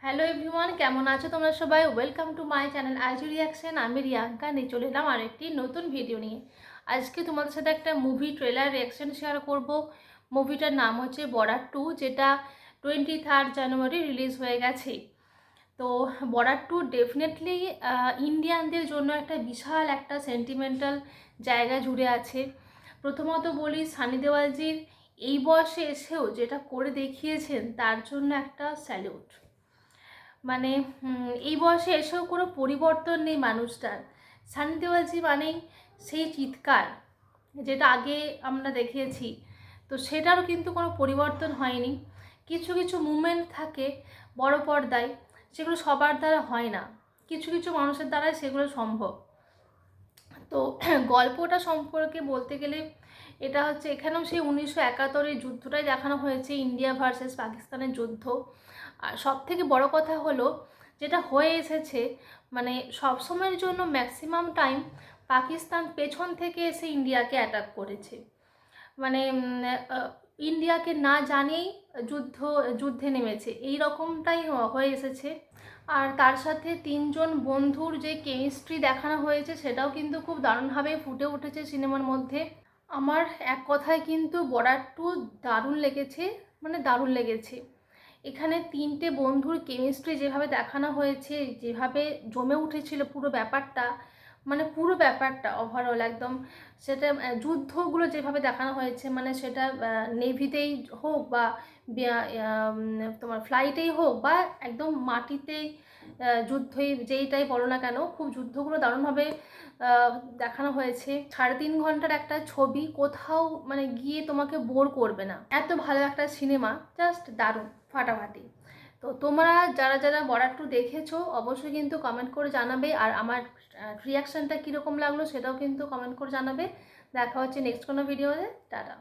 Hello everyone, কেমন আছো তোমরা সবাই? Welcome to my channel IG reaction. আমি রিয়াঙ্কা নিয়ে চলে এলাম আর একটি নতুন ভিডিও নিয়ে। আজকে তোমাদের সাথে একটা মুভি ট্রেলার রিয়াকশন শেয়ার করব। মুভিটার নাম হচ্ছে বর্ডার 2, যেটা 23 জানুয়ারি রিলিজ হয়ে গেছে। তো বর্ডার 2 ডেফিনেটলি ইন্ডিয়ানদের জন্য একটা বিশাল একটা সেন্টিমেন্টাল জায়গা জুড়ে আছে। প্রথমত বলি, সানি দেওয়ালজির এই বয়সে এসেও যেটা করে দেখিয়েছেন তার জন্য একটা স্যালিউট। মানে এই বয়সে এসেও কোনো পরিবর্তন নেই মানুষটার। সানি দেওয়ালজি মানেই সেই চিৎকার যেটা আগে আমরা দেখেছি, তো সেটারও কিন্তু কোনো পরিবর্তন হয়নি। কিছু কিছু মুভমেন্ট থাকে বড় পর্দায়, সেগুলো সবার দ্বারা হয় না, কিছু কিছু মানুষের দ্বারাই সেগুলো সম্ভব। তো গল্পটা সম্পর্কে বলতে গেলে এটা হচ্ছে, এখানেও সেই 1971 যুদ্ধটাই দেখানো হয়েছে, ইন্ডিয়া ভার্সেস পাকিস্তানের যুদ্ধ। আর সব থেকে বড় কথা হলো যেটা হয়ে এসেছে, মানে সবসময়ের জন্য ম্যাক্সিমাম টাইম পাকিস্তান পেছন থেকে এসে ইন্ডিয়াকে অ্যাটাক করেছে। মানে ইন্ডিয়াকে না জানিয়েই যুদ্ধে নেমেছে, এই রকমটাই হয়ে এসেছে। আর তার সাথে তিনজন বন্ধুর যে কেমিস্ট্রি দেখানো হয়েছে সেটাও কিন্তু খুব দারুণভাবে ফুটে উঠেছে সিনেমার মধ্যে। আমার এক কথায় কিন্তু বর্ডার 2 দারুণ লেগেছে, মানে দারুণ লেগেছে। এখানে তিনটে বন্ধুর কেমিস্ট্রি যেভাবে দেখানো হয়েছে, যেভাবে জমে উঠেছিল পুরো ব্যাপারটা, মানে পুরো ব্যাপারটা ওভারঅল একদম, সেটা যুদ্ধগুলো যেভাবে দেখানো হয়েছে, মানে সেটা নেভিতেই হোক বা তোমার ফ্লাইটেই হোক বা একদম মাটিতেই যুদ্ধই যেইটাই বলো না কেন, খুব যুদ্ধগুলো দারুণভাবে দেখানো হয়েছে। 3.5 ঘন্টার একটা ছবি কোথাও মানে গিয়ে তোমাকে বোর করবে না, এত ভালো একটা সিনেমা, জাস্ট দারুণ ফাটাফাটি। তো তোমরা যারা যারা বর্ডার 2 দেখেছো অবশ্যই কিন্তু কমেন্ট করে জানাবে, আর আমার রিয়াকশানটা কীরকম লাগলো সেটাও কিন্তু কমেন্ট করে জানাবে। দেখা হচ্ছে নেক্সট কোনো ভিডিওতে। টাটা।